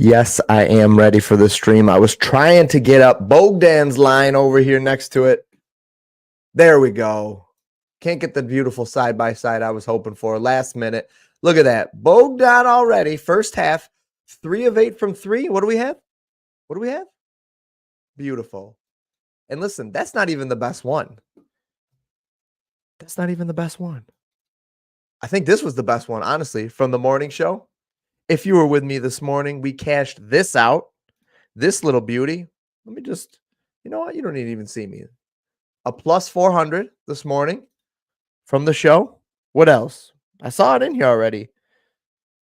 Yes, I am ready for the stream. I was trying to get up Bogdan's line over here next to it. There we go. Can't get the beautiful side-by-side I was hoping for last minute. Look at that. Bogdan already. First half, 3 of 8 from 3. What do we have? What do we have? Beautiful. And listen, that's not even the best one. That's not even the best one. I think this was the best one, honestly, from the morning show. If you were with me this morning, we cashed this out. This little beauty. Let me just, you know what? You don't need to even see me. A plus 400 this morning from the show. What else? I saw it in here already.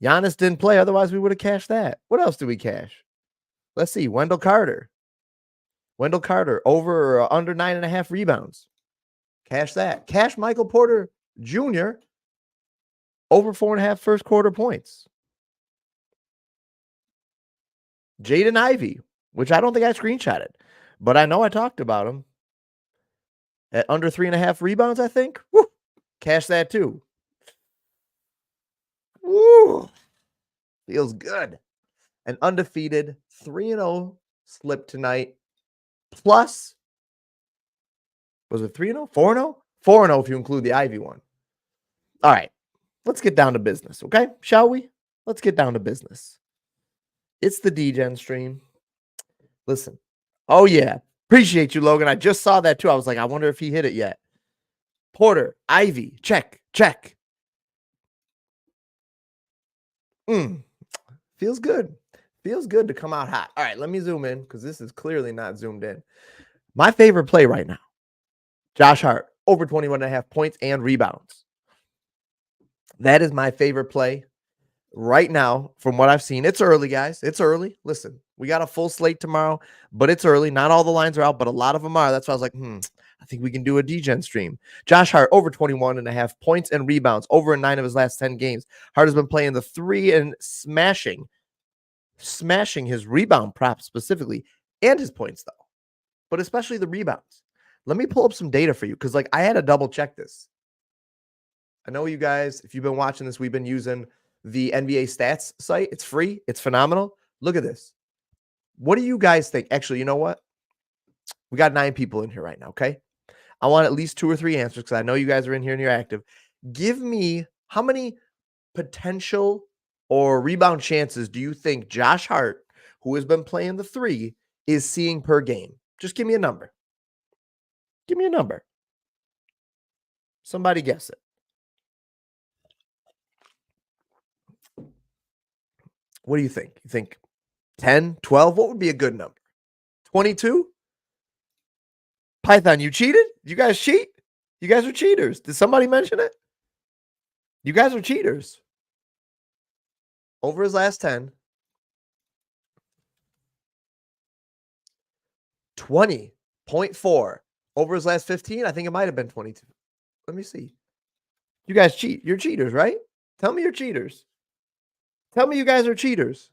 Giannis didn't play. Otherwise, we would have cashed that. What else did we cash? Let's see. Wendell Carter. Wendell Carter over or under 9.5 rebounds. Cash that. Cash Michael Porter Jr. over 4.5 first quarter points. Jaden Ivey, which I don't think I screenshotted, but I know I talked about him. At under 3.5 rebounds, I think. Woo! Cash that too. Woo! Feels good. An undefeated 3-0 slip tonight. Plus, was it 3-0? 4-0? 4-0 if you include the Ivy one. All right. Let's get down to business, okay? Shall we? Let's get down to business. It's the D-Gen stream. Listen. Oh, yeah. Appreciate you, Logan. I just saw that too. I was like, I wonder if he hit it yet. Porter, Ivy, check, check. Feels good. Feels good to come out hot. All right, let me zoom in because this is clearly not zoomed in. My favorite play right now, Josh Hart, over 21.5 points and rebounds. That is my favorite play right now from what I've seen. It's early, guys. It's early. Listen, we got a full slate tomorrow, but it's early. Not all the lines are out, but a lot of them are. That's why I was like, I think we can do a D-Gen stream. Josh Hart, over 21.5 points and rebounds, over in 9 of his last 10 games. Hart has been playing the 3 and smashing his rebound props specifically and his points, though, but especially the rebounds. Let me pull up some data for you because, I had to double check this. I know you guys, if you've been watching this, we've been using the NBA stats site. It's free. It's phenomenal. Look at this. What do you guys think? Actually, you know what? We got 9 people in here right now, okay? I want at least 2 or 3 answers because I know you guys are in here and you're active. Give me how many potential or rebound chances do you think Josh Hart, who has been playing the 3, is seeing per game? Just give me a number. Give me a number. Somebody guess it. What do you think? You think 10, 12? What would be a good number? 22? Python, you cheated? You guys cheat? You guys are cheaters. Did somebody mention it? You guys are cheaters. Over his last 10. 20.4. Over his last 15. I think it might have been 22. Let me see. You guys cheat. You're cheaters, right? Tell me you're cheaters. Tell me you guys are cheaters.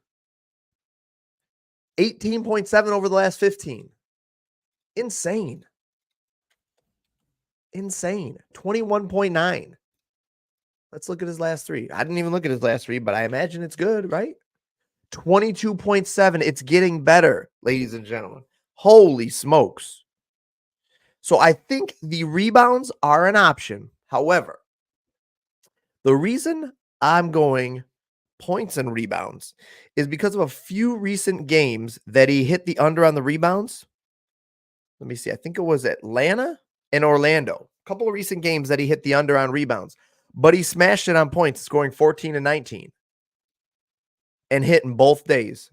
18.7 over the last 15. Insane. Insane. 21.9. Let's look at his last 3. I didn't even look at his last 3, but I imagine it's good, right? 22.7. It's getting better, ladies and gentlemen. Holy smokes. So I think the rebounds are an option. However, the reason I'm going points and rebounds is because of a few recent games that he hit the under on the rebounds. Let me see. I think it was Atlanta and Orlando. A couple of recent games that he hit the under on rebounds, but he smashed it on points, scoring 14 and 19 and hitting both days.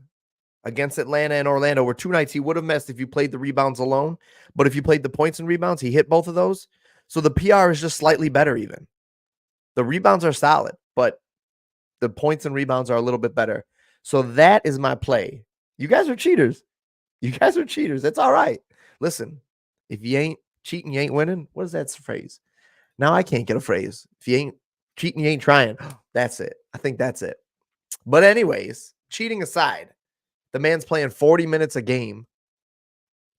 Against Atlanta and Orlando were 2 nights he would have missed if you played the rebounds alone. But if you played the points and rebounds, he hit both of those. So the PR is just slightly better even. The rebounds are solid, but the points and rebounds are a little bit better. So that is my play. You guys are cheaters. You guys are cheaters. That's all right. Listen, if you ain't cheating, you ain't winning. What is that phrase? Now I can't get a phrase. If you ain't cheating, you ain't trying. That's it. I think that's it. But anyways, cheating aside, the man's playing 40 minutes a game,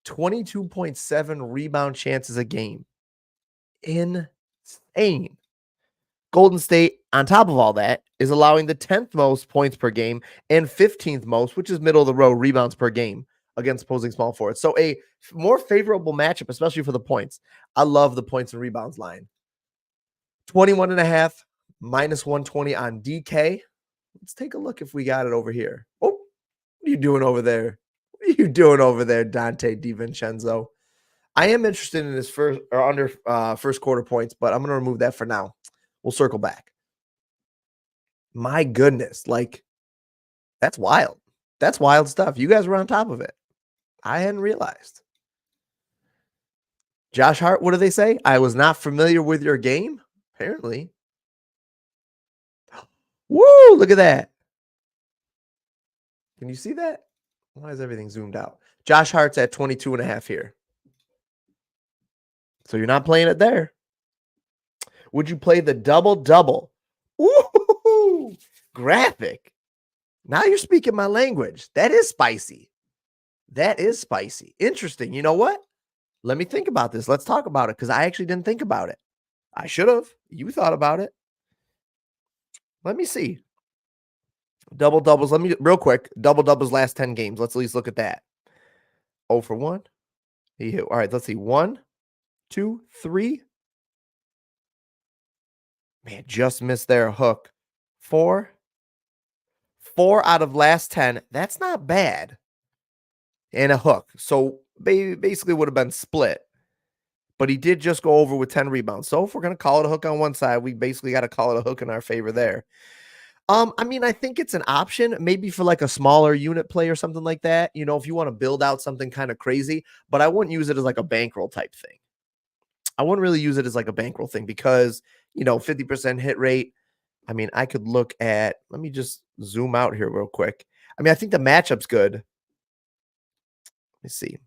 22.7 rebound chances a game. Insane. Golden State On top of all that, is allowing the 10th most points per game and 15th most, which is middle of the row, rebounds per game against opposing small forwards. So a more favorable matchup, especially for the points. I love the points and rebounds line. 21.5 minus 120 on DK. Let's take a look if we got it over here. Oh, what are you doing over there? What are you doing over there, Dante DiVincenzo? I am interested in his first or under first quarter points, but I'm going to remove that for now. We'll circle back. My goodness, like that's wild. That's wild stuff. You guys were on top of it. I hadn't realized. Josh Hart, what do they say? I was not familiar with your game. Apparently. Woo, look at that. Can you see that? Why is everything zoomed out? Josh Hart's at 22.5 here. So you're not playing it there. Would you play the double-double? Ooh, graphic. Now you're speaking my language. That is spicy. That is spicy. Interesting. You know what? Let me think about this. Let's talk about it because I actually didn't think about it. I should have. You thought about it. Let me see. Double doubles. Let me real quick. Double doubles last 10 games. Let's at least look at that. 0 for 1. He hit. All right. Let's see. 1, 2, 3. Man, just missed their hook. 4. 4 out of last 10. That's not bad. And a hook. So basically would have been split. But he did just go over with 10 rebounds. So if we're going to call it a hook on one side, we basically got to call it a hook in our favor there. I mean, I think it's an option maybe for like a smaller unit play or something like that. You know, if you want to build out something kind of crazy, but I wouldn't use it as like a bankroll type thing. I wouldn't really use it as like a bankroll thing because, you know, 50% hit rate. I mean, I could look at, let me just zoom out here real quick. I mean, I think the matchup's good. Let me see.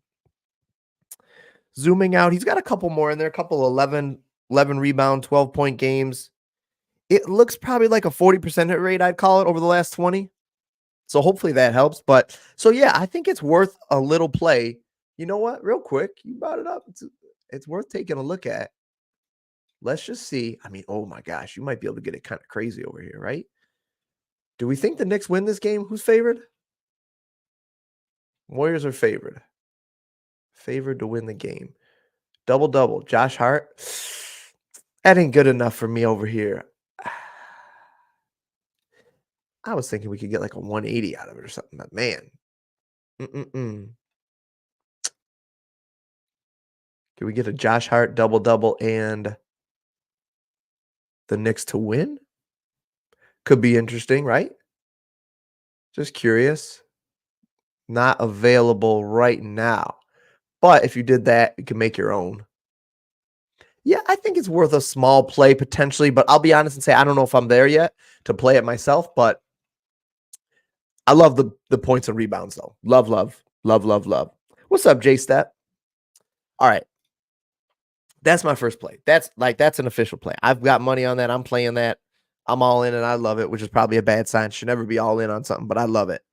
Zooming out, he's got a couple more in there, a couple 11 rebound, 12-point games. It looks probably like a 40% hit rate, I'd call it, over the last 20. So hopefully that helps. But so, yeah, I think it's worth a little play. You know what? Real quick, you brought it up. It's worth taking a look at. Let's just see. I mean, oh my gosh, you might be able to get it kind of crazy over here, right? Do we think the Knicks win this game? Who's favored? Warriors are favored. Favored to win the game. Double-double. Josh Hart. That ain't good enough for me over here. I was thinking we could get like a 180 out of it or something, but man. Can we get a Josh Hart double-double and the Knicks to win? Could be interesting, right? Just curious. Not available right now. But if you did that, you can make your own. Yeah, I think it's worth a small play potentially, but I'll be honest and say I don't know if I'm there yet to play it myself, but I love the points and rebounds, though. Love, love, love, love, love. What's up, J-Step? All right. That's my first play. That's an official play. I've got money on that. I'm playing that. I'm all in, and I love it, which is probably a bad sign. Should never be all in on something, but I love it.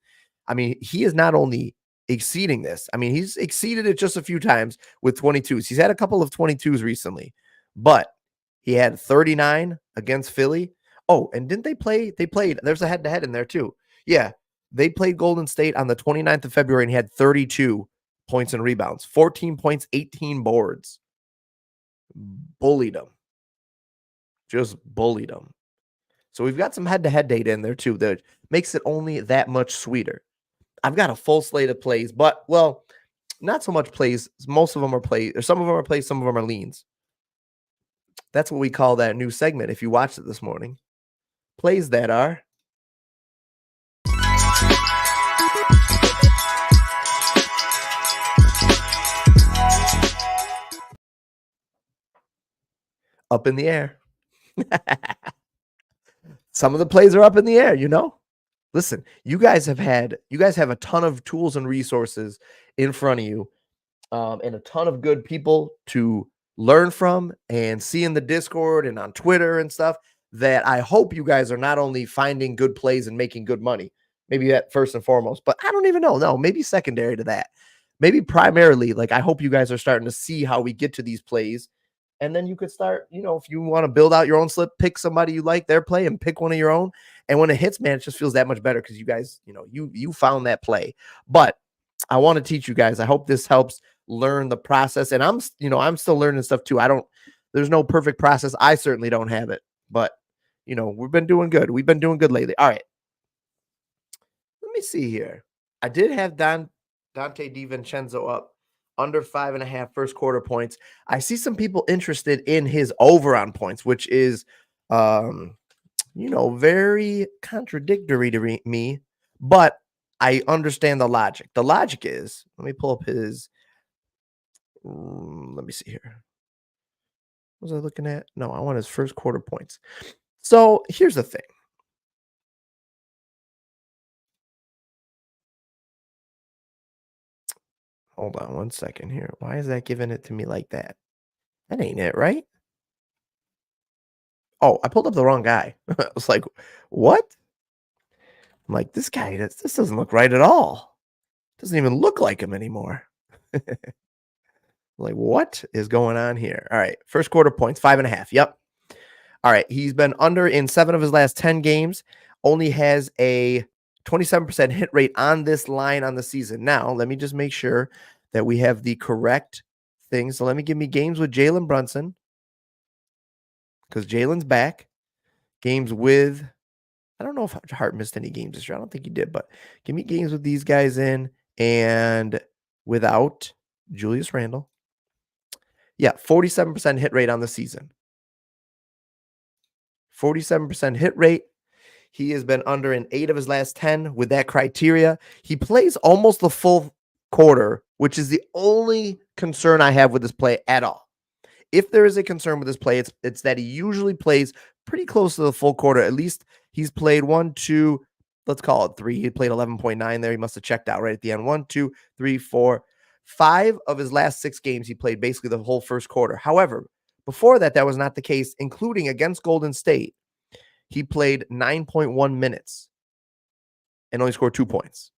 I mean, he is not only exceeding this. I mean, he's exceeded it just a few times with 22s. He's had a couple of 22s recently, but he had 39 against Philly. Oh, and didn't they play? They played. There's a head-to-head in there, too. Yeah. They played Golden State on the 29th of February and he had 32 points and rebounds, 14 points, 18 boards. Bullied them. Just bullied them. So we've got some head-to-head data in there too that makes it only that much sweeter. I've got a full slate of plays, but, well, not so much plays. Most of them are plays, or some of them are plays, some of them are leans. That's what we call that new segment if you watched it this morning. Plays that are up in the air. Some of the plays are up in the air, you know? Listen, you guys have a ton of tools and resources in front of you, and a ton of good people to learn from and see in the Discord and on Twitter and stuff that I hope you guys are not only finding good plays and making good money, maybe that first and foremost, but I don't even know. No, maybe secondary to that. Maybe primarily, like I hope you guys are starting to see how we get to these plays And then you could start, if you want to build out your own slip, pick somebody you like their play and pick one of your own. And when it hits, man, it just feels that much better because you guys, you found that play. But I want to teach you guys. I hope this helps learn the process. And I'm still learning stuff too. There's no perfect process. I certainly don't have it, but we've been doing good. We've been doing good lately. All right. Let me see here. I did have Dante DiVincenzo up under 5.5 first quarter points. I see some people interested in his over on points, which is, very contradictory to me, but I understand the logic. The logic is, let me pull up his, let me see here. What was I looking at? No, I want his first quarter points. So here's the thing. Hold on one second here. Why is that giving it to me like that? That ain't it, right? Oh, I pulled up the wrong guy. I was like, what? I'm like, this guy, this doesn't look right at all. Doesn't even look like him anymore. Like, what is going on here? All right. First quarter points, 5.5. Yep. All right. He's been under in 7 of his last 10 games. Only has a 27% hit rate on this line on the season. Now, let me just make sure that we have the correct thing. So let me give me games with Jalen Brunson, because Jalen's back. Games with, I don't know if Hart missed any games this year. I don't think he did, but give me games with these guys in and without Julius Randle. Yeah, 47% hit rate on the season. 47% hit rate. He has been under in 8 of his last 10 with that criteria. He plays almost the full quarter, which is the only concern I have with this play at all. If there is a concern with this play, it's that he usually plays pretty close to the full quarter. At least he's played 1, 2, let's call it 3. He played 11.9 there. He must have checked out right at the end. 1, 2, 3, 4, 5 of his last 6 games, he played basically the whole first quarter. However, before that was not the case, including against Golden State. He played 9.1 minutes and only scored 2 points.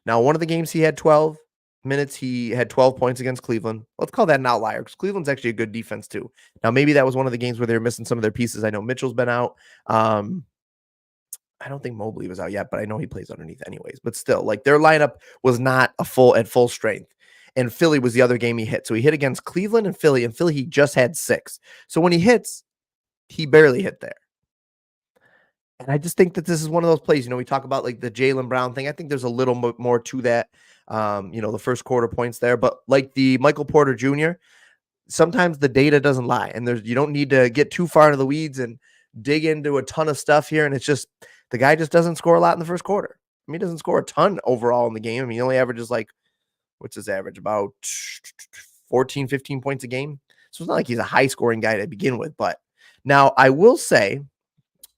Now, one of the games he had 12 minutes. He had 12 points against Cleveland. Let's call that an outlier because Cleveland's actually a good defense too. Now, maybe that was one of the games where they were missing some of their pieces. I know Mitchell's been out. I don't think Mobley was out yet, but I know he plays underneath anyways. But still, like, their lineup was not at full strength. And Philly was the other game he hit. So he hit against Cleveland and Philly he just had 6. So when he hits, he barely hit there. And I just think that this is one of those plays, we talk about like the Jaylen Brown thing. I think there's a little more to that, the first quarter points there. But like the Michael Porter Jr., sometimes the data doesn't lie. And you don't need to get too far into the weeds and dig into a ton of stuff here. And it's just, the guy just doesn't score a lot in the first quarter. I mean, he doesn't score a ton overall in the game. I mean, he only averages like, what's his average? About 14, 15 points a game. So it's not like he's a high scoring guy to begin with. But now I will say,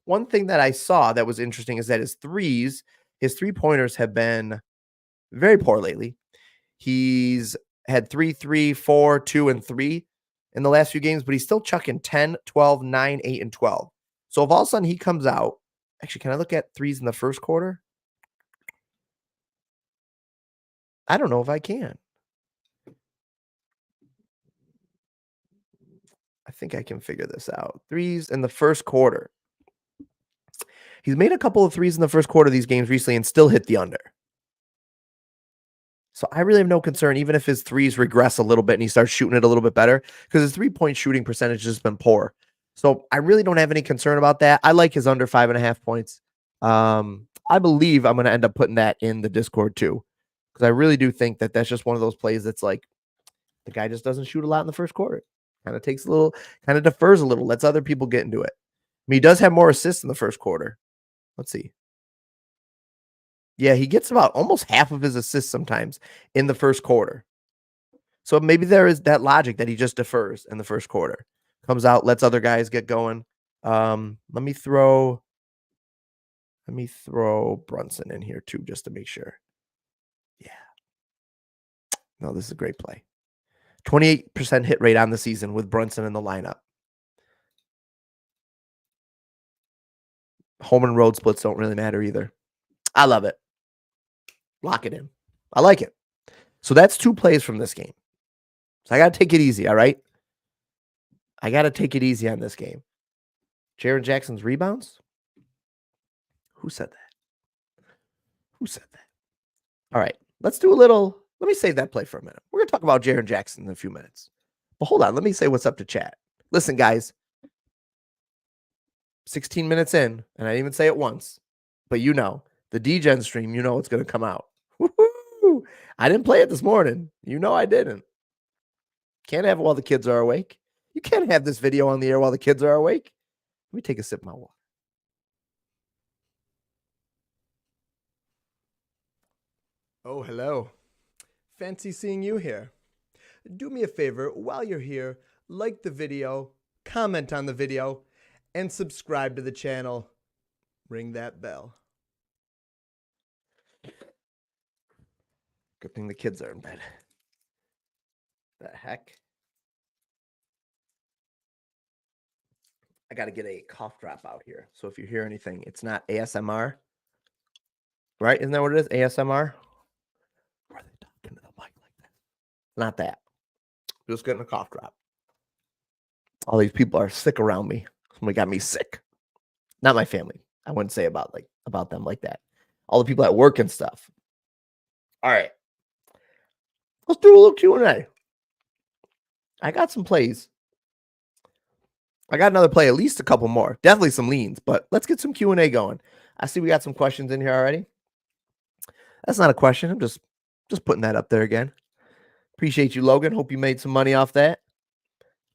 one thing that I saw that was interesting is that his 3-pointers have been very poor lately. He's had 3, 3, 4, 2, and 3 in the last few games, but he's still chucking 10, 12, 9, 8, and 12. So if all of a sudden he comes out, actually, can I look at threes in the first quarter? I don't know if I can. I think I can figure this out. Threes in the first quarter. He's made a couple of threes in the first quarter of these games recently and still hit the under. So I really have no concern, even if his threes regress a little bit and he starts shooting it a little bit better, because his 3-point shooting percentage has been poor. So I really don't have any concern about that. I like his under 5.5 points. I believe I'm going to end up putting that in the Discord too, because I really do think that that's just one of those plays that's like, the guy just doesn't shoot a lot in the first quarter. Kind of defers a little, lets other people get into it. I mean, he does have more assists in the first quarter. Let's see. Yeah, he gets about almost half of his assists sometimes in the first quarter. So maybe there is that logic that he just defers in the first quarter. Comes out, lets other guys get going. Let me throw Brunson in here too, just to make sure. Yeah. No, this is a great play. 28% hit rate on the season with Brunson in the lineup. Home and road splits don't really matter either. I love it. Lock it in. I like it. So that's 2 plays from this game. So I got to take it easy, all right? I got to take it easy on this game. Jaren Jackson's rebounds? Who said that? Who said that? All right, let's do a little. Let me save that play for a minute. We're going to talk about Jaren Jackson in a few minutes. But hold on, let me say what's up to chat. Listen, guys, 16 minutes in, and I didn't even say it once, but you know, the DGen stream, you know it's going to come out. Woo-hoo! I didn't play it this morning. You know I didn't. Can't have it while the kids are awake. You can't have this video on the air while the kids are awake. Let me take a sip of my water. Oh, hello. Fancy seeing you here. Do me a favor, while you're here, like the video, comment on the video, and subscribe to the channel. Ring that bell. Good thing the kids are in bed. The heck? I got to get a cough drop out here. So if you hear anything, it's not ASMR. Right? Isn't that what it is? ASMR? Or are they talking to the mic like that? Not that. Just getting a cough drop. All these people are sick around me. Somebody got me sick. Not my family. I wouldn't say about them like that. All the people at work and stuff. All right. Let's do a little Q&A. I got some plays. I got another play, at least a couple more. Definitely some leans, but let's get some Q&A going. I see we got some questions in here already. That's not a question. I'm just putting that up there again. Appreciate you, Logan. Hope you made some money off that.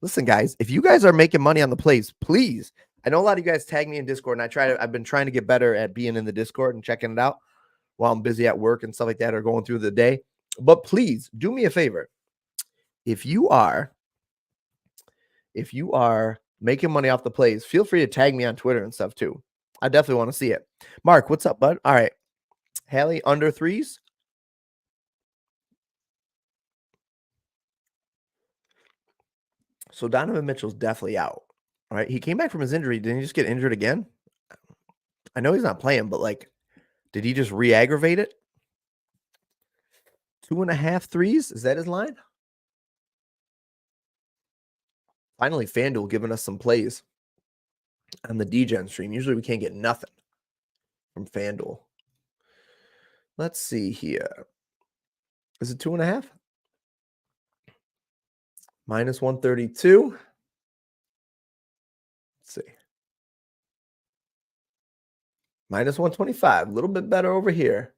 Listen, guys, if you guys are making money on the plays, please. I know a lot of you guys tag me in Discord, and I've been trying to get better at being in the Discord and checking it out while I'm busy at work and stuff like that or going through the day. But please do me a favor. If you are making money off the plays, feel free to tag me on Twitter and stuff too. I definitely want to see it. Mark, what's up, bud? All right. Hallie, under threes. So Donovan Mitchell's definitely out. All right. He came back from his injury. Didn't he just get injured again? I know he's not playing, but did he just re-aggravate it? 2.5 threes? Is that his line? Finally, FanDuel giving us some plays on the DGen stream. Usually we can't get nothing from FanDuel. Let's see here. Is it 2.5? Minus 132. Let's see. Minus 125. A little bit better over here.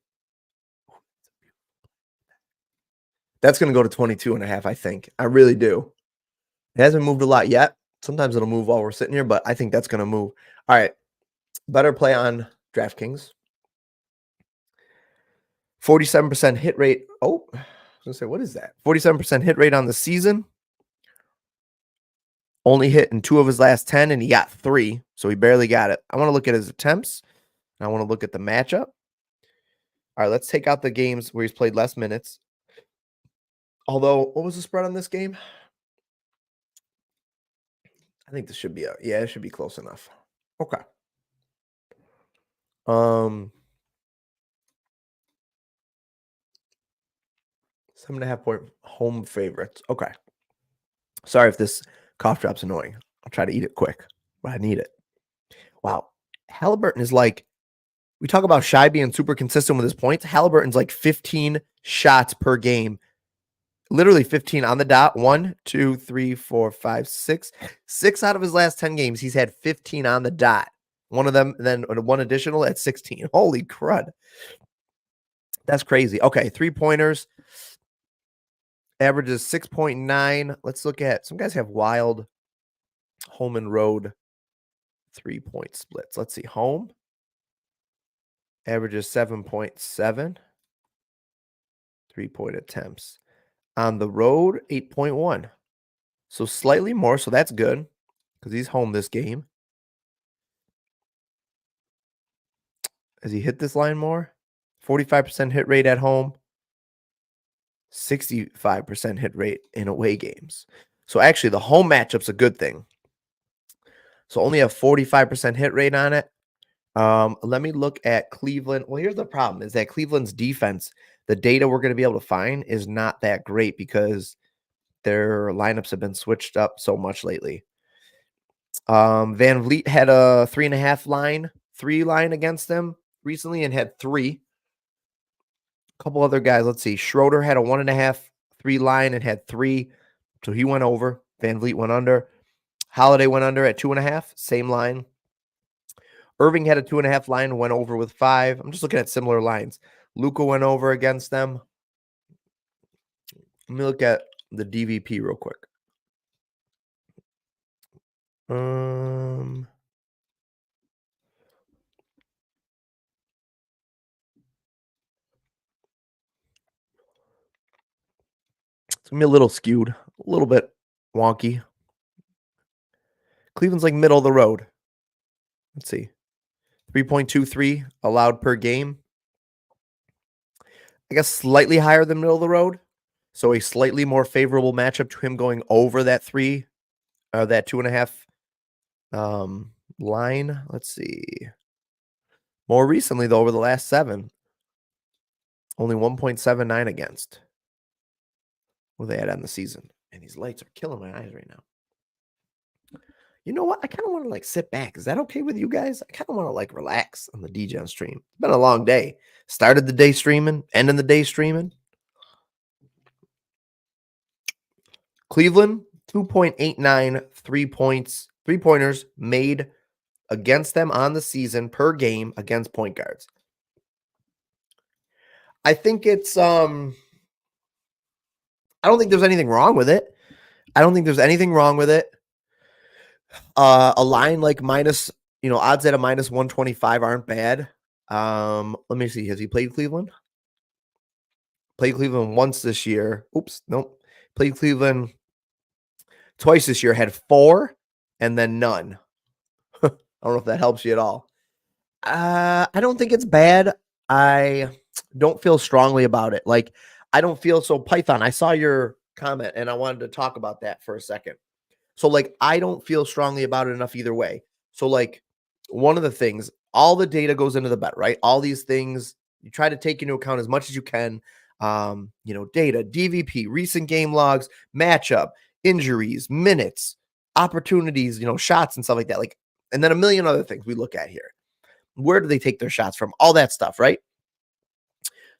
That's going to go to 22.5, I think. I really do. It hasn't moved a lot yet. Sometimes it'll move while we're sitting here, but I think that's going to move. All right. Better play on DraftKings. 47% hit rate. Oh, I was going to say, what is that? 47% hit rate on the season. Only hit in 2 of his last 10, and he got 3, so he barely got it. I want to look at his attempts, and I want to look at the matchup. All right, let's take out the games where he's played less minutes. Although, what was the spread on this game? I think this should be it should be close enough. Okay. 7.5 point home favorites. Okay. Sorry if this cough drop's annoying. I'll try to eat it quick, but I need it. Wow. Halliburton is we talk about Shai being super consistent with his points. Halliburton's 15 shots per game. Literally 15 on the dot. 1, 2, 3, 4, 5, 6. 6 out of his last 10 games, he's had 15 on the dot. One of them, then one additional at 16. Holy crud. That's crazy. Okay, 3-pointers. Averages 6.9. Let's look at, some guys have wild home and road 3-point splits. Let's see. Home averages 7.7. 3-point attempts. On the road, 8.1. So slightly more. So that's good because he's home this game. Has he hit this line more? 45% hit rate at home. 65% hit rate in away games. So actually the home matchup's a good thing. So only a 45% hit rate on it. Let me look at Cleveland. Well, here's the problem is that Cleveland's defense, the data we're going to be able to find is not that great because their lineups have been switched up so much lately. Van Vliet had a 3 line against them recently and had 3. A couple other guys. Let's see. Schroeder had a 1.5, 3 line and had 3. So he went over. Van Vliet went under. Holiday went under at 2.5, same line. Irving had a 2.5 line, went over with 5. I'm just looking at similar lines. Luka went over against them. Let me look at the DVP real quick. It's going to be a little skewed, a little bit wonky. Cleveland's like middle of the road. Let's see. 3.23 allowed per game. I guess slightly higher than middle of the road. So a slightly more favorable matchup to him going over that 3, that 2.5 line. Let's see. More recently, though, over the last 7, only 1.79 against. What are they at on the season? And these lights are killing my eyes right now. You know what? I kind of want to like sit back. Is that okay with you guys? I kind of want to like relax on the DGen stream. It's been a long day. Started the day streaming, ending the day streaming. Cleveland, 2.89 3-pointers made against them on the season per game against point guards. I think it's I don't think there's anything wrong with it. A line like minus, odds at a minus 125 aren't bad. Let me see. Has he played Cleveland? Played Cleveland once this year. Oops, nope. Played Cleveland twice this year. Had 4 and then none. I don't know if that helps you at all. I don't think it's bad. I don't feel strongly about it. Like, I don't feel so. Python, I saw your comment and I wanted to talk about that for a second. So, like, I don't feel strongly about it enough either way. So, like, one of the things, all the data goes into the bet, right? All these things, you try to take into account as much as you can. Data, DVP, recent game logs, matchup, injuries, minutes, opportunities, shots and stuff like that. Like, and then a million other things we look at here. Where do they take their shots from? All that stuff, right?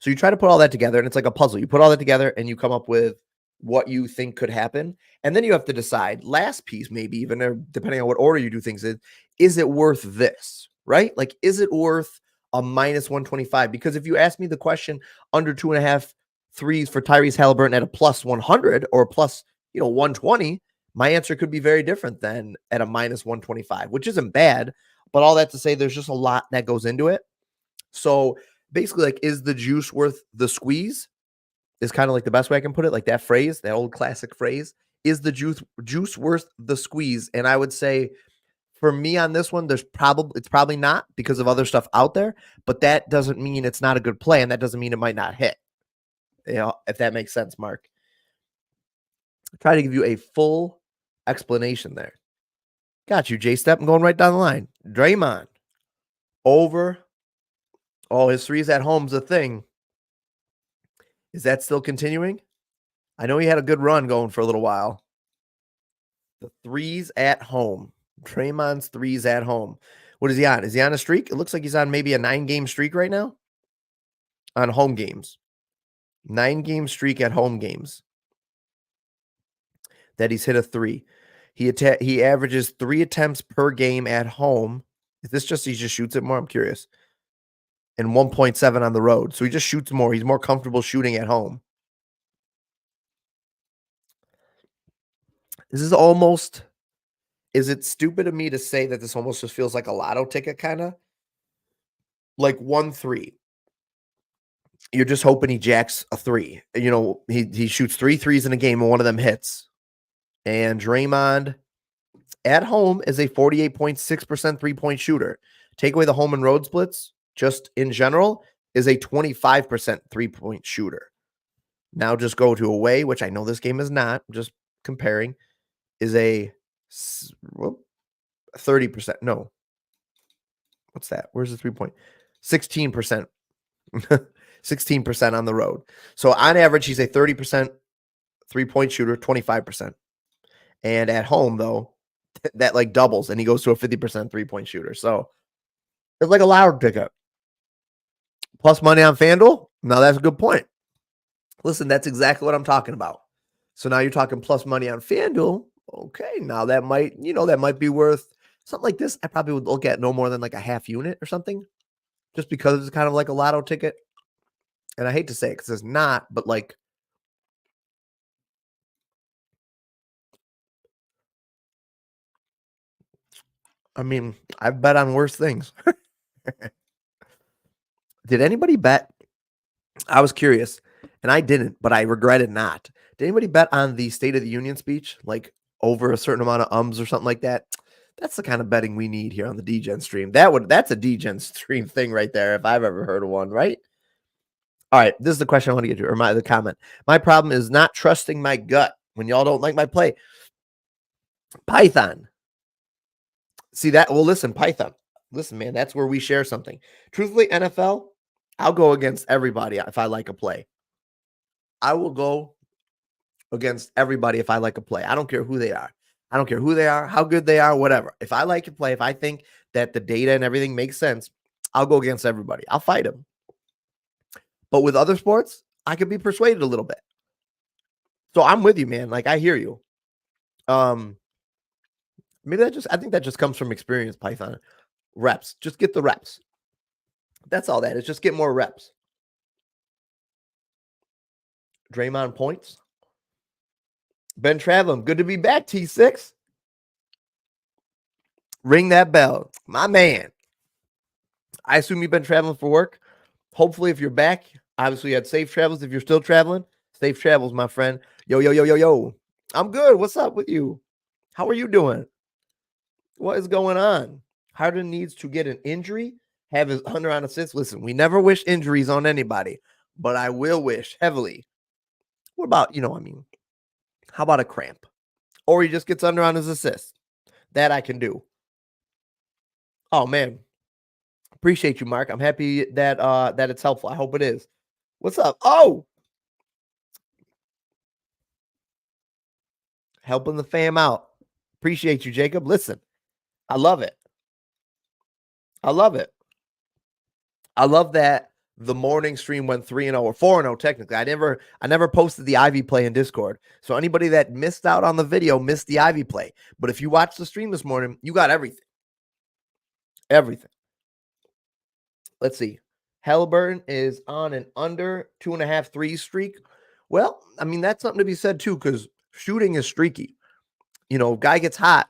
So you try to put all that together, and it's like a puzzle. You put all that together, and you come up with what you think could happen. And then you have to decide, last piece, maybe even depending on what order you do things in, is it worth this, right? Like, is it worth a minus 125? Because if you ask me the question, under 2.5 threes for Tyrese Halliburton at a plus 100 or plus, 120, my answer could be very different than at a minus 125, which isn't bad. But all that to say, there's just a lot that goes into it. So basically, like, is the juice worth the squeeze? Is kind of like the best way I can put it. Like that phrase, that old classic phrase, is the juice worth the squeeze? And I would say for me on this one, it's probably not because of other stuff out there, but that doesn't mean it's not a good play. And that doesn't mean it might not hit. If that makes sense, Mark. Try to give you a full explanation there. Got you, J-Step. I'm going right down the line. Draymond. Over. Oh, his 3s at home's a thing. Is that still continuing? I know he had a good run going for a little while. The 3s at home. Draymond's 3s at home. What is he on? Is he on a streak? It looks like he's on maybe a 9-game streak right now on home games. 9-game streak at home games that he's hit a 3. He averages 3 attempts per game at home. Is this just he just shoots it more? I'm curious. And 1.7 on the road. So he just shoots more. He's more comfortable shooting at home. Is it stupid of me to say that this almost just feels like a lotto ticket kind of? Like 1-3. You're just hoping he jacks a 3. He shoots 3 threes in a game and one of them hits. And Draymond at home is a 48.6% 3-point shooter. Take away the home and road splits, just in general, is a 25% 3-point shooter. Now just go to away, which I know this game is not, just comparing, is a 30%. No. What's that? Where's the 3-point? 16%. 16% on the road. So on average, he's a 30% 3-point shooter, 25%. And at home, though, that like doubles and he goes to a 50% 3-point shooter. So it's like a loud ticket. Plus money on FanDuel. Now that's a good point. Listen, that's exactly what I'm talking about. So now you're talking plus money on FanDuel. Okay, now that might, that might be worth something like this. I probably would look at no more than like a half unit or something, just because it's kind of like a lotto ticket. And I hate to say it because it's not, but like, I mean, I've bet on worse things. Did anybody bet? I was curious, and I didn't, but I regretted not. Did anybody bet on the State of the Union speech, like over a certain amount of ums or something like that? That's the kind of betting we need here on the DGen stream. That's a DGen stream thing right there, if I've ever heard of one, right? All right, this is the question I want to get to, or the comment. My problem is not trusting my gut when y'all don't like my play. Python. See that? Well, listen, Python. Listen, man, that's where we share something. Truthfully, NFL, I'll go against everybody if I like a play. I will go against everybody if I like a play. I don't care who they are. I don't care who they are, how good they are, whatever. If I like a play, if I think that the data and everything makes sense, I'll go against everybody. I'll fight them. But with other sports, I could be persuaded a little bit. So I'm with you, man. Like I hear you. Maybe I think that just comes from experience, Python. Reps. Just get the reps. That's all that is. Just get more reps. Draymond points. Ben Travelin, good to be back, T6. Ring that bell. My man. I assume you've been traveling for work. Hopefully, if you're back, obviously you had safe travels. If you're still traveling, safe travels, my friend. Yo, yo, yo, yo, yo. I'm good. What's up with you? How are you doing? What is going on? Harden needs to get an injury, have his under on assists. Listen, we never wish injuries on anybody, but I will wish heavily. What about, how about a cramp? Or he just gets under on his assist. That I can do. Oh, man. Appreciate you, Mark. I'm happy that that it's helpful. I hope it is. What's up? Oh, helping the fam out. Appreciate you, Jacob. Listen, I love it. I love it. I love that the morning stream went 3-0 or 4-0 technically. I never posted the Ivy play in Discord. So anybody that missed out on the video missed the Ivy play. But if you watched the stream this morning, you got everything. Everything. Let's see. Halliburton is on an under 2.5 3 streak. Well, I mean, that's something to be said too, because shooting is streaky. Guy gets hot.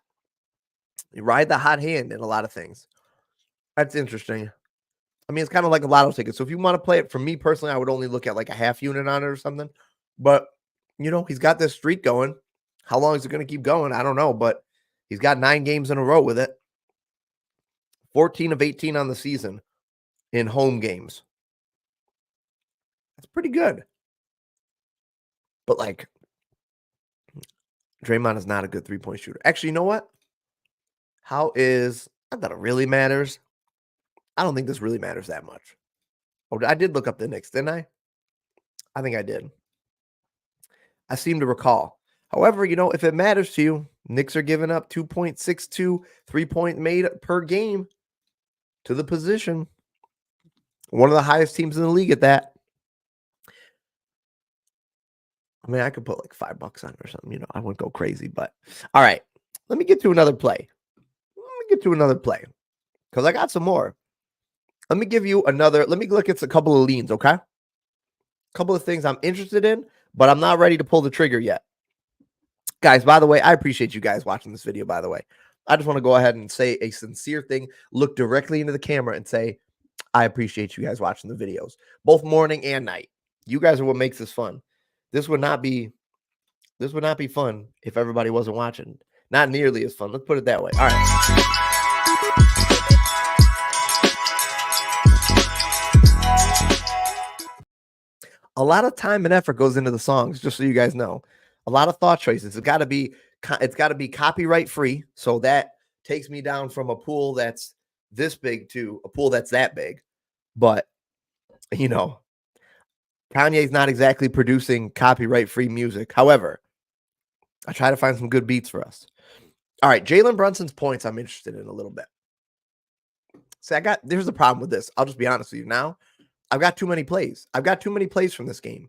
You ride the hot hand in a lot of things. That's interesting. I mean, it's kind of like a lotto ticket. So if you want to play it, for me personally, I would only look at like a half unit on it or something. But, he's got this streak going. How long is it going to keep going? I don't know. But he's got 9 games in a row with it. 14 of 18 on the season in home games. That's pretty good. But like, Draymond is not a good 3-point shooter. Actually, you know what? Not that it really matters. I don't think this really matters that much. Oh, I did look up the Knicks, didn't I? I think I did. I seem to recall. However, if it matters to you, Knicks are giving up 2.62 3-point made per game to the position. One of the highest teams in the league at that. I mean, I could put like $5 on it or something. I wouldn't go crazy, but all right. Let me get to another play. Because I got some more. Let me give you another. Let me look at a couple of leans, okay? A couple of things I'm interested in, but I'm not ready to pull the trigger yet. Guys, by the way, I appreciate you guys watching this video, by the way. I just want to go ahead and say a sincere thing, look directly into the camera and say, I appreciate you guys watching the videos, both morning and night. You guys are what makes this fun. This would not be fun if everybody wasn't watching. Not nearly as fun. Let's put it that way. All right. A lot of time and effort goes into the songs, just so you guys know. A lot of thought choices. It's got to be copyright free. So that takes me down from a pool that's this big to a pool that's that big. But, Kanye's not exactly producing copyright free music. However, I try to find some good beats for us. All right, Jalen Brunson's points I'm interested in a little bit. See, there's the problem with this. I'll just be honest with you now. I've got too many plays. I've got too many plays from this game.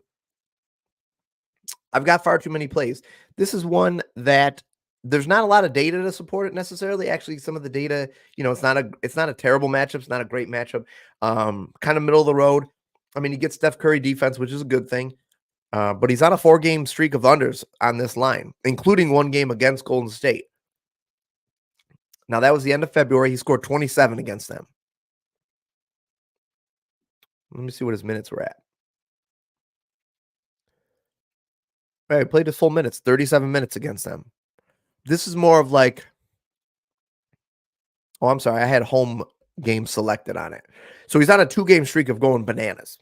I've got far too many plays. This is one that there's not a lot of data to support it necessarily. Actually, some of the data, it's not a terrible matchup. It's not a great matchup. Kind of middle of the road. I mean, he gets Steph Curry defense, which is a good thing. But he's on a 4-game streak of unders on this line, including one game against Golden State. Now, that was the end of February. He scored 27 against them. Let me see what his minutes were at. All right, played his full minutes, 37 minutes against them. This is more of like, oh, I'm sorry, I had home game selected on it. So he's on a 2-game streak of going bananas.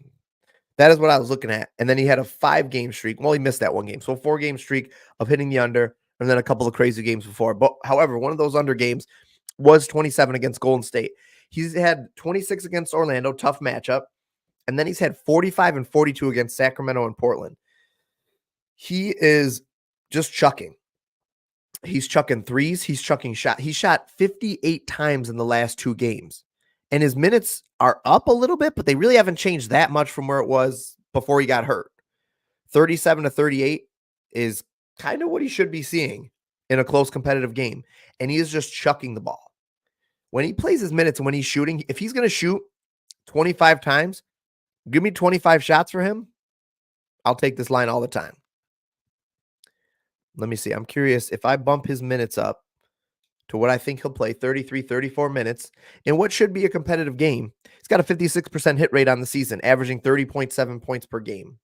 That is what I was looking at. And then he had a 5-game streak. Well, he missed that one game. So a 4-game streak of hitting the under, and then a couple of crazy games before. But however, one of those under games was 27 against Golden State. He's had 26 against Orlando, tough matchup. And then he's had 45 and 42 against Sacramento and Portland. He is just chucking. He's chucking threes. He's chucking shots. He shot 58 times in the last 2 games. And his minutes are up a little bit, but they really haven't changed that much from where it was before he got hurt. 37 to 38 is kind of what he should be seeing in a close competitive game. And he is just chucking the ball. When he plays his minutes and when he's shooting, if he's going to shoot 25 times, give me 25 shots for him. I'll take this line all the time. Let me see. I'm curious if I bump his minutes up to what I think he'll play, 33, 34 minutes, in what should be a competitive game. He's got a 56% hit rate on the season, averaging 30.7 points per game.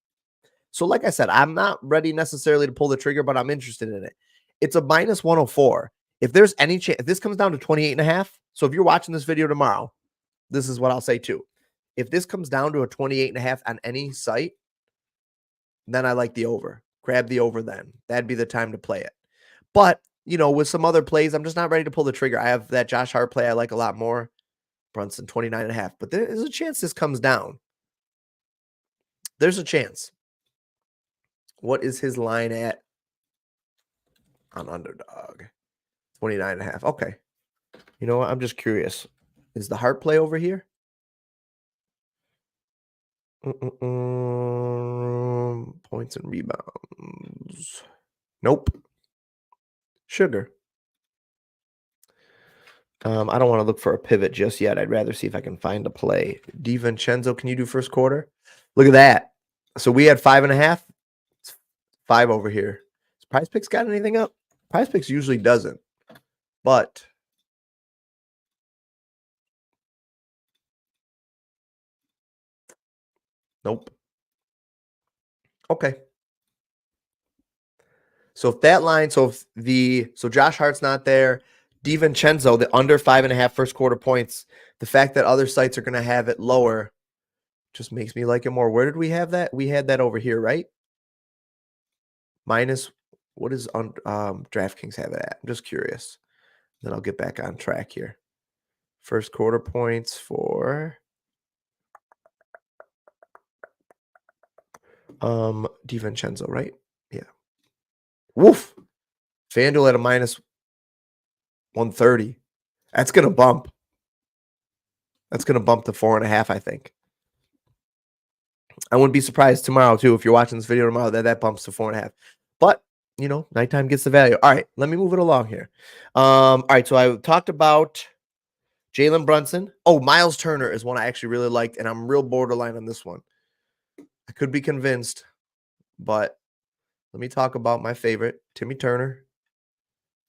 So like I said, I'm not ready necessarily to pull the trigger, but I'm interested in it. It's a minus 104. If there's any chance, if this comes down to 28.5, so if you're watching this video tomorrow, this is what I'll say too. If this comes down to a 28.5 on any site, then I like the over. Grab the over then. That'd be the time to play it. But, with some other plays, I'm just not ready to pull the trigger. I have that Josh Hart play I like a lot more. Brunson, 29.5. But there is a chance this comes down. There's a chance. What is his line at on underdog? 29.5. Okay. You know what? I'm just curious. Is the Hart play over here? Points and rebounds. Nope. Sugar. I don't want to look for a pivot just yet. I'd rather see if I can find a play. DiVincenzo, can you do first quarter? Look at that. So we had 5.5. It's 5 over here. Has PrizePicks got anything up? PrizePicks usually doesn't. But nope. Okay. So if that line, so Josh Hart's not there, DiVincenzo, the under 5.5 first quarter points, the fact that other sites are going to have it lower just makes me like it more. Where did we have that? We had that over here, right? Minus, what is DraftKings have it at? I'm just curious. Then I'll get back on track here. First quarter points for DiVincenzo, right? Yeah. Woof. FanDuel at a minus 130. That's going to bump. That's going to bump to 4.5, I think. I wouldn't be surprised tomorrow, too, if you're watching this video tomorrow, that bumps to 4.5. But, nighttime gets the value. All right, let me move it along here. All right, so I talked about Jalen Brunson. Oh, Miles Turner is one I actually really liked, and I'm real borderline on this one. I could be convinced, but let me talk about my favorite, Timmy Turner.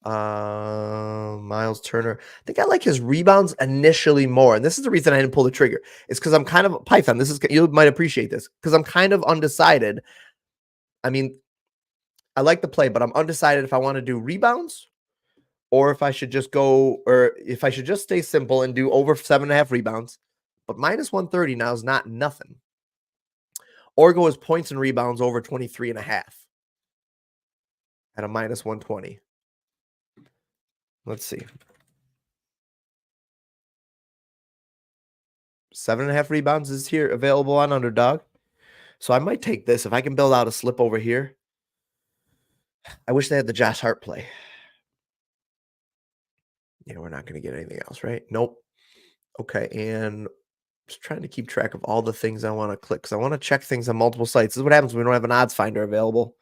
Miles Turner. I think I like his rebounds initially more. And this is the reason I didn't pull the trigger. It's because I'm kind of Python. You might appreciate this because I'm kind of undecided. I mean, I like the play, but I'm undecided if I want to do rebounds or if I should just stay simple and do over 7.5 rebounds. But minus 130 now is not nothing. Or go as points and rebounds over 23.5 at a minus 120. Let's see. 7.5 rebounds is here available on underdog. So I might take this. If I can build out a slip over here. I wish they had the Josh Hart play. Yeah, we're not going to get anything else, right? Nope. Okay, and just trying to keep track of all the things I want to click because I want to check things on multiple sites. This is what happens when we don't have an odds finder available.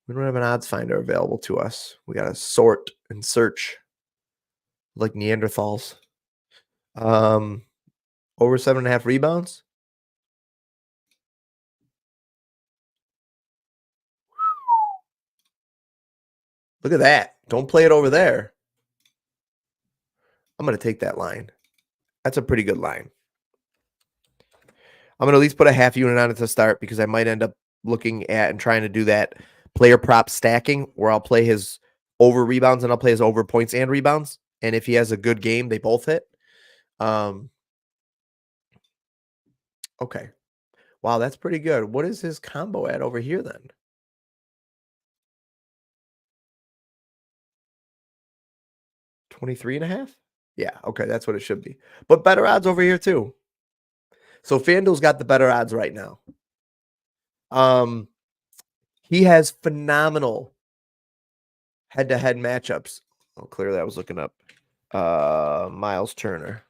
We don't have an odds finder available to us. We got to sort and search like Neanderthals. Over 7.5 rebounds. Look at that. Don't play it over there. I'm going to take that line. That's a pretty good line. I'm going to at least put a half unit on it to start because I might end up looking at and trying to do that player prop stacking where I'll play his over rebounds and I'll play his over points and rebounds. And if he has a good game, they both hit. Okay. Wow, that's pretty good. What is his combo at over here then? 23.5? Yeah, okay, that's what it should be. But better odds over here too. So FanDuel's got the better odds right now. He has phenomenal head-to-head matchups. Oh, clearly I was looking up Miles Turner.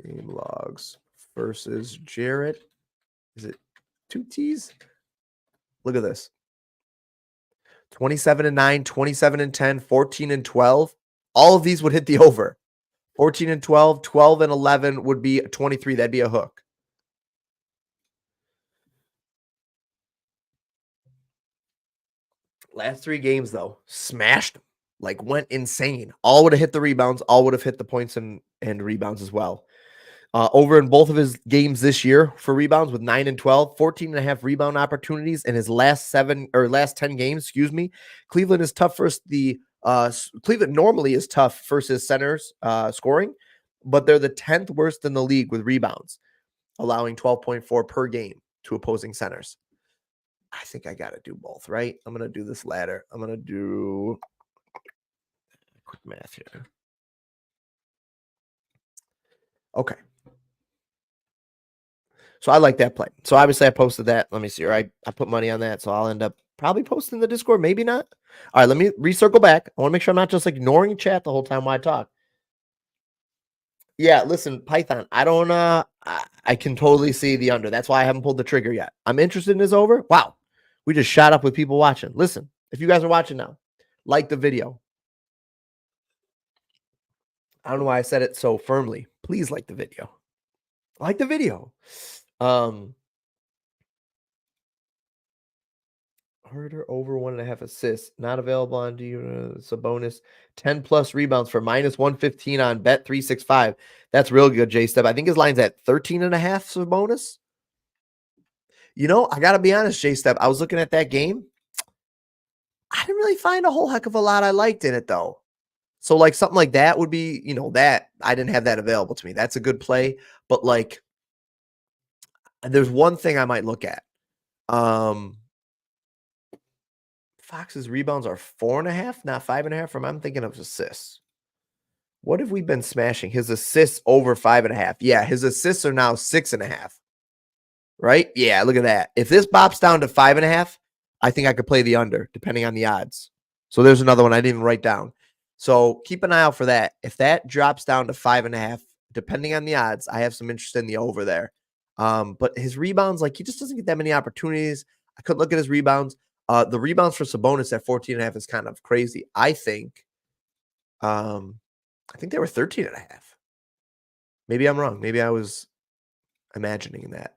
Game logs versus Jarrett. Is it 2 T's? Look at this. 27-9, 27-10, 14-12. All of these would hit the over. 14-12, 12-11 would be 23. That'd be a hook. Last 3 games, though, smashed them. Like, went insane. All would have hit the rebounds. All would have hit the points and rebounds as well. Over in both of his games this year for rebounds with 9 and 12, 14.5 rebound opportunities in his last 10 games, Cleveland is tough versus Cleveland normally is tough versus centers scoring, but they're the 10th worst in the league with rebounds, allowing 12.4 per game to opposing centers. I think I got to do both, right? I'm going to do this ladder. I'm going to do quick math here. Okay. So I like that play. So obviously I posted that. Let me see. Right, I put money on that. So I'll end up probably posting the Discord. Maybe not. All right, let me recircle back. I want to make sure I'm not just ignoring chat the whole time while I talk. Yeah, listen, Python. I don't. I can totally see the under. That's why I haven't pulled the trigger yet. I'm interested in his over. Wow, we just shot up with people watching. Listen, if you guys are watching now, like the video. I don't know why I said it so firmly. Please like the video. Like the video. Herder over 1.5 assists. Not available on Sabonis. 10 plus rebounds for -115 on Bet 365. That's real good, J Step. I think his line's at 13.5 Sabonis. You know, I got to be honest, J Step. I was looking at that game. I didn't really find a whole heck of a lot I liked in it, though. So, like, something like that would be, that I didn't have that available to me. That's a good play. But, like, there's one thing I might look at. Fox's rebounds are 4.5, not 5.5. I'm thinking of assists. What have we been smashing? His assists over 5.5. Yeah, his assists are now 6.5. Right? Yeah, look at that. If this bops down to 5.5, I think I could play the under, depending on the odds. So there's another one I didn't even write down. So keep an eye out for that. If that drops down to 5.5, depending on the odds, I have some interest in the over there. But his rebounds, like, he just doesn't get that many opportunities. I couldn't look at his rebounds. The rebounds for Sabonis at 14.5 is kind of crazy. I think they were 13.5. Maybe I'm wrong. Maybe I was imagining that.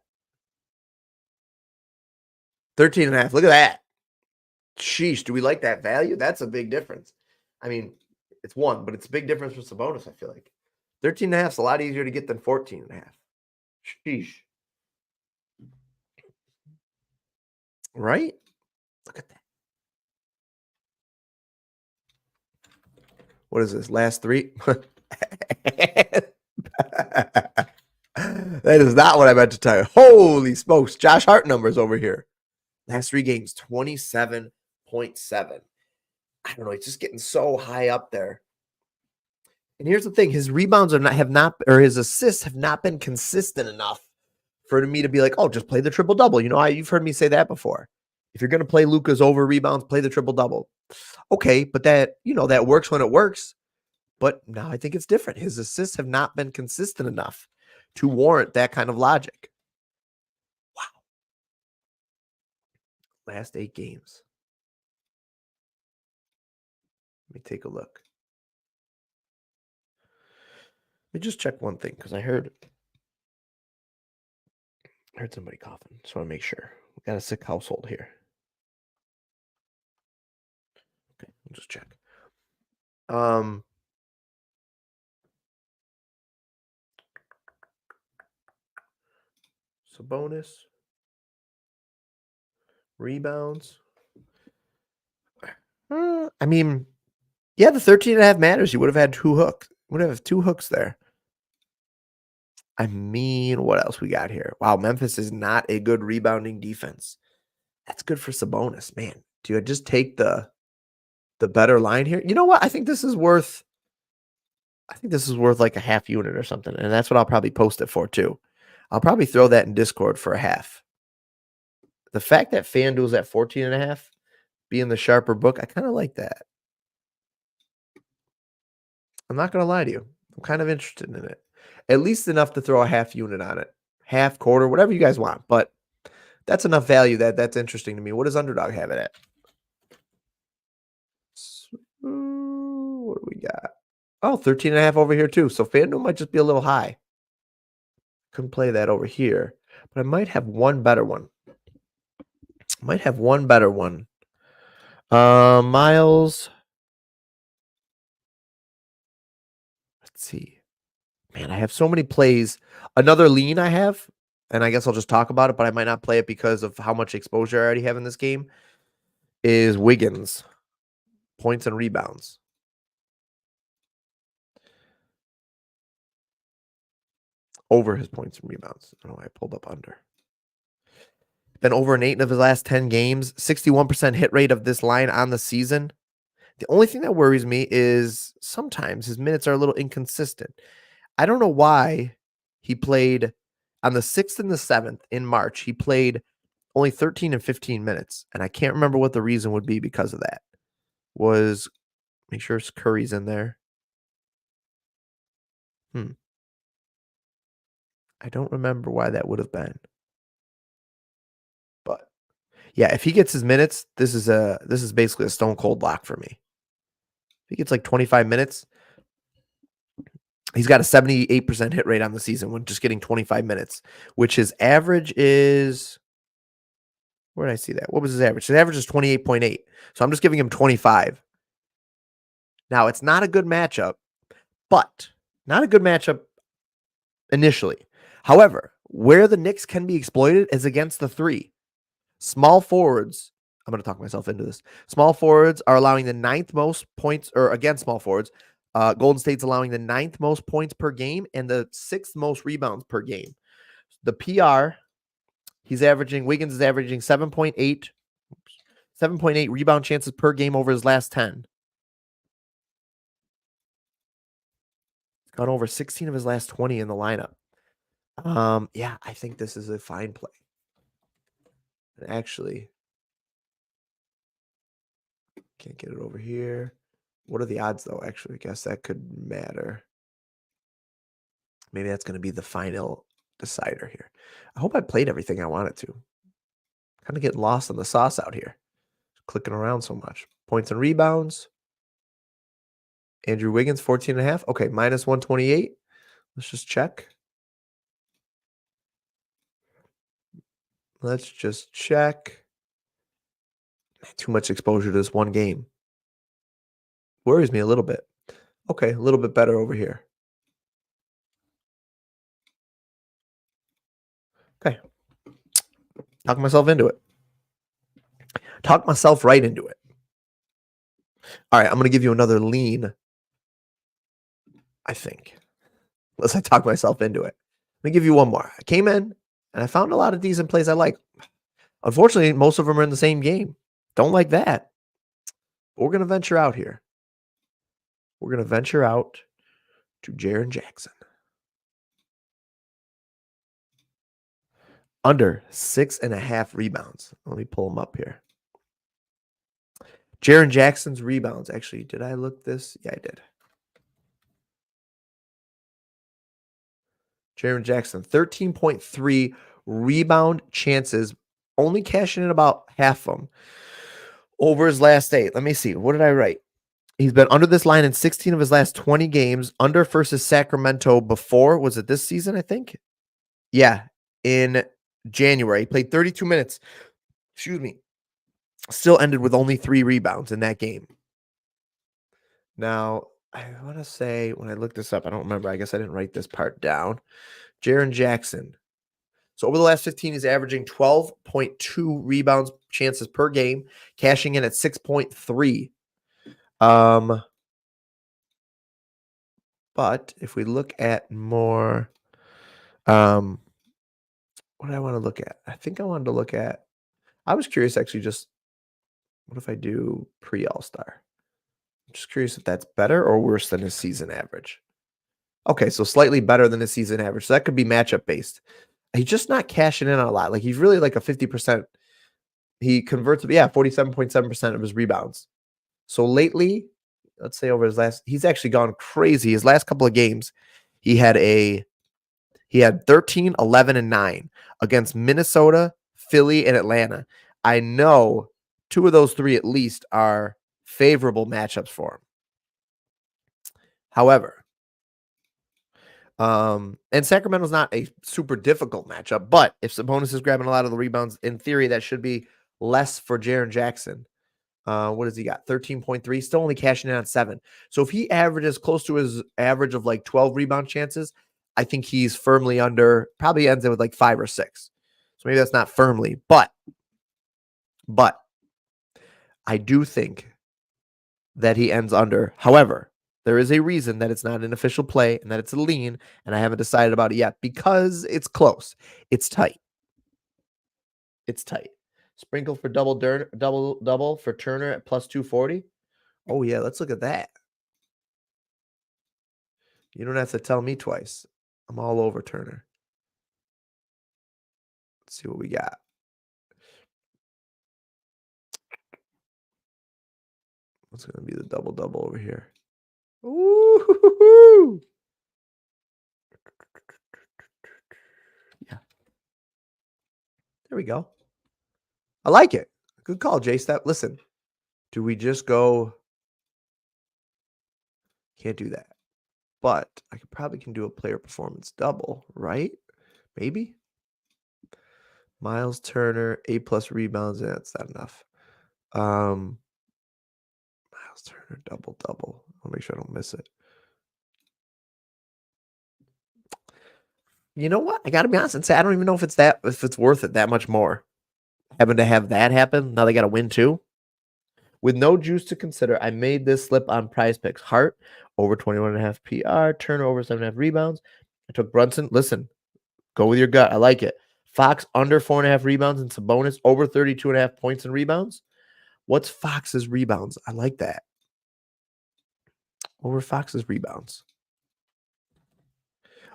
13.5. Look at that. Sheesh. Do we like that value? That's a big difference. I mean, it's 1, but it's a big difference for Sabonis, I feel like. 13.5 is a lot easier to get than 14.5. Sheesh. Right? Look at that. What is this? Last 3? That is not what I meant to tell you. Holy smokes. Josh Hart numbers over here. Last 3 games, 27.7. I don't know. He's just getting so high up there. And here's the thing. His rebounds his assists have not been consistent enough for me to be like, oh, just play the triple-double. You've heard me say that before. If you're going to play Luka's over rebounds, play the triple-double. Okay, but that, that works when it works. But now I think it's different. His assists have not been consistent enough to warrant that kind of logic. Wow. Last 8 games. Let me take a look. Let me just check one thing because I heard somebody coughing. Just want to make sure. We got a sick household here. Okay, we'll just check. Sabonis. Rebounds. I mean, yeah, the 13.5 matters. You would have had 2 hooks. Would have 2 hooks there. I mean, what else we got here? Wow, Memphis is not a good rebounding defense. That's good for Sabonis, man. Do you just take the better line here? You know what? I think this is worth like a half unit or something, and that's what I'll probably post it for too. I'll probably throw that in Discord for a half. The fact that FanDuel's at 14.5 being the sharper book, I kind of like that. I'm not going to lie to you. I'm kind of interested in it. At least enough to throw a half unit on it. Half, quarter, whatever you guys want. But that's enough value that's interesting to me. What does Underdog have it at? What do we got? Oh, 13.5 over here too. So FanDuel might just be a little high. Couldn't play that over here. But I might have one better one. Miles. Let's see. Man, I have so many plays. Another lean I have, and I guess I'll just talk about it, but I might not play it because of how much exposure I already have in this game, is Wiggins. Points and rebounds. Over his points and rebounds. I don't know why I pulled up under. Been over an 8 of his last 10 games. 61% hit rate of this line on the season. The only thing that worries me is sometimes his minutes are a little inconsistent. I don't know why he played on the 6th and the 7th in March. He played only 13 and 15 minutes, and I can't remember what the reason would be because of that. Make sure Curry's in there. I don't remember why that would have been. But yeah, if he gets his minutes, this is basically a stone cold lock for me. If he gets like 25 minutes, he's got a 78% hit rate on the season when just getting 25 minutes, which his average is. Where did I see that? What was his average? His average is 28.8. So I'm just giving him 25. Now, it's not a good matchup, but not a good matchup initially. However, where the Knicks can be exploited is against the 3. Small forwards. I'm going to talk myself into this. Small forwards are allowing the 9th most points, or against small forwards. Golden State's allowing the 9th most points per game and the 6th most rebounds per game. The PR, Wiggins is averaging 7.8 rebound chances per game over his last 10. He's gone over 16 of his last 20 in the lineup. Yeah, I think this is a fine play. Actually, can't get it over here. What are the odds, though? Actually, I guess that could matter. Maybe that's going to be the final decider here. I hope I played everything I wanted to. Kind of getting lost in the sauce out here. Clicking around so much. Points and rebounds. Andrew Wiggins, 14.5. Okay, minus 128. Let's just check. Let's just check. Too much exposure to this one game. Worries me a little bit. Okay, a little bit better over here. Okay. Talk myself into it. Talk myself right into it. All right, I'm going to give you another lean, I think. Unless I talk myself into it. Let me give you one more. I came in, and I found a lot of decent plays I like. Unfortunately, most of them are in the same game. Don't like that. But we're going to venture out here. We're going to venture out to Jaren Jackson. Under 6.5 rebounds. Let me pull them up here. Jaren Jackson's rebounds. Actually, did I look this? Yeah, I did. Jaren Jackson, 13.3 rebound chances, only cashing in about half of them over his last 8. Let me see. What did I write? He's been under this line in 16 of his last 20 games. Under versus Sacramento before. Was it this season, I think? Yeah, in January. He played 32 minutes. Excuse me. Still ended with only 3 rebounds in that game. Now, I want to say when I looked this up, I don't remember. I guess I didn't write this part down. Jaren Jackson. So over the last 15, he's averaging 12.2 rebounds chances per game, cashing in at 6.3. But if we look at more, what do I want to look at? I think I wanted to look at, I was curious actually just, what if I do pre-All-Star? I'm just curious if that's better or worse than his season average. Okay, so slightly better than his season average. So that could be matchup based. He's just not cashing in on a lot. Like he's really like a 50%. He converts, 47.7% of his rebounds. So lately, let's say over his last, he's actually gone crazy. His last couple of games, he had 13, 11, and 9 against Minnesota, Philly, and Atlanta. I know 2 of those 3 at least are favorable matchups for him. However, and Sacramento's not a super difficult matchup, but if Sabonis is grabbing a lot of the rebounds, in theory, that should be less for Jaren Jackson. What has he got? 13.3, still only cashing in on 7. So if he averages close to his average of like 12 rebound chances, I think he's firmly under, probably ends it with like 5 or 6. So maybe that's not firmly, but I do think that he ends under. However, there is a reason that it's not an official play and that it's a lean, and I haven't decided about it yet because it's close. It's tight. It's tight. Sprinkle for double for Turner at plus 240. Oh yeah, let's look at that. You don't have to tell me twice. I'm all over Turner. Let's see what we got. What's going to be the double over here? Ooh. Yeah. There we go. I like it. Good call, J-Step. Listen, do we just go? Can't do that. But I probably can do a player performance double, right? Maybe. Miles Turner, 8+ rebounds. That's not enough. Miles Turner, double. I'll make sure I don't miss it. You know what? I got to be honest and say I don't even know if it's worth it that much more. Having to have that happen. Now they got to win too. With no juice to consider, I made this slip on PrizePicks. Hart over 21.5 PR, Turner over 7.5 rebounds. I took Brunson. Listen, go with your gut. I like it. Fox under 4.5 rebounds and Sabonis over 32.5 points and rebounds. What's Fox's rebounds? I like that. Over Fox's rebounds.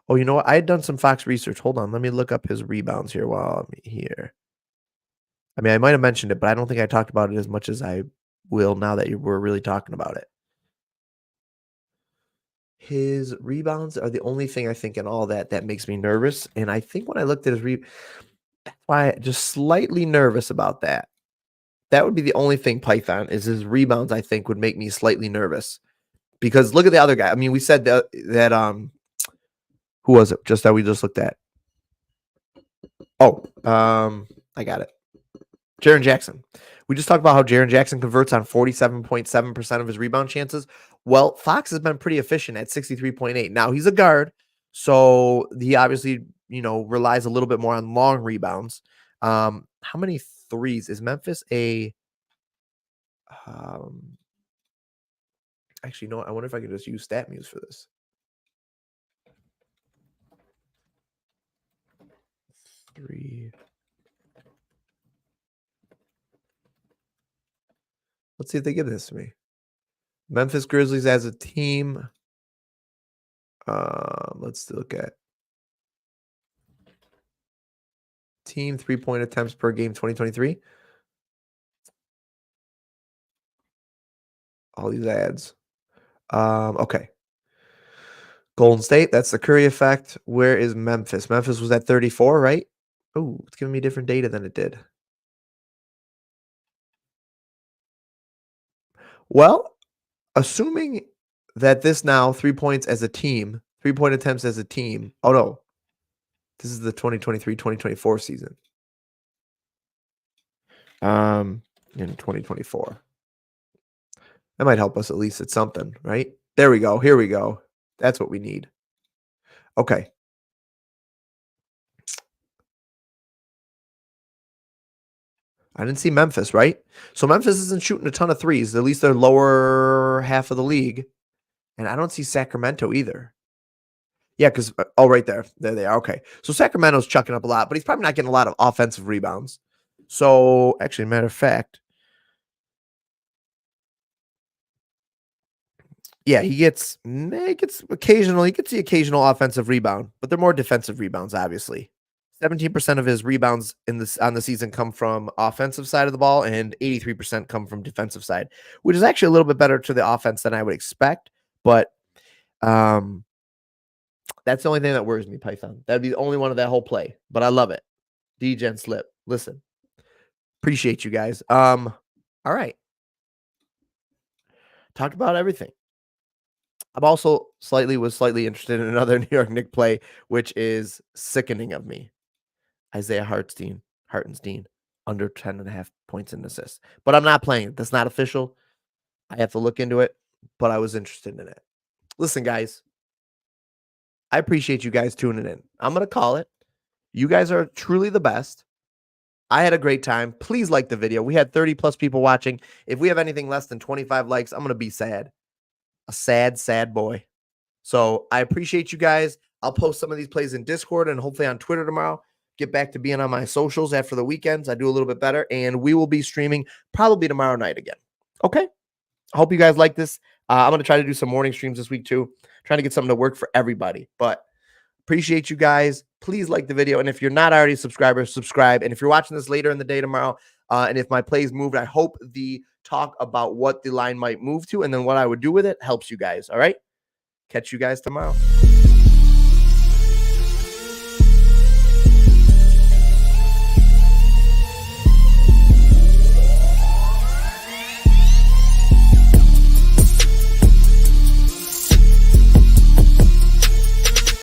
Oh, you know what? I had done some Fox research. Hold on. Let me look up his rebounds here while I'm here. I mean, I might have mentioned it, but I don't think I talked about it as much as I will now that we're really talking about it. His rebounds are the only thing I think in all that makes me nervous. And I think when I looked at his that's why I'm just slightly nervous about that. That would be the only thing, Python, is his rebounds, I think, would make me slightly nervous. Because look at the other guy. I mean, we said that who was it? Just that we just looked at. Oh, I got it. Jaren Jackson. We just talked about how Jaren Jackson converts on 47.7% of his rebound chances. Well, Fox has been pretty efficient at 63.8. Now he's a guard, so he obviously, relies a little bit more on long rebounds. How many threes is Memphis a? Actually, no. I wonder if I could just use StatMuse for this. Three. Let's see if they give this to me. Memphis Grizzlies as a team. Let's look at team 3-point attempts per game 2023. All these ads. Okay. Golden State, that's the Curry effect. Where is Memphis? Memphis was at 34, right? Oh, it's giving me different data than it did. Well, assuming that this now 3 points as a team, 3-point attempts as a team. Oh no. This is the 2023-2024 season. In 2024. That might help us at least at something, right? There we go. Here we go. That's what we need. Okay. I didn't see Memphis, right? So Memphis isn't shooting a ton of threes. At least they're lower half of the league. And I don't see Sacramento either. Yeah, because right there. There they are. Okay. So Sacramento's chucking up a lot, but he's probably not getting a lot of offensive rebounds. So actually, matter of fact, yeah, he gets the occasional offensive rebound, but they're more defensive rebounds, obviously. 17% of his rebounds on the season come from offensive side of the ball, and 83% come from defensive side, which is actually a little bit better to the offense than I would expect. But that's the only thing that worries me, Python. That'd be the only one of that whole play. But I love it. DGen slip. Listen. Appreciate you guys. All right. Talked about everything. I'm also slightly interested in another New York Knicks play, which is sickening of me. Isaiah Hartenstein, under 10.5 points in assists. But I'm not playing it. That's not official. I have to look into it, but I was interested in it. Listen, guys, I appreciate you guys tuning in. I'm going to call it. You guys are truly the best. I had a great time. Please like the video. We had 30 plus people watching. If we have anything less than 25 likes, I'm going to be sad. A sad, sad boy. So I appreciate you guys. I'll post some of these plays in Discord and hopefully on Twitter tomorrow. Get back to being on my socials after the weekends. I do a little bit better, and we will be streaming probably tomorrow night again. Okay? I hope you guys like this. I'm going to try to do some morning streams this week too. Trying to get something to work for everybody. But appreciate you guys. Please like the video. And if you're not already a subscriber, subscribe. And if you're watching this later in the day tomorrow, and if my plays moved, I hope the talk about what the line might move to and then what I would do with it helps you guys. All right? Catch you guys tomorrow.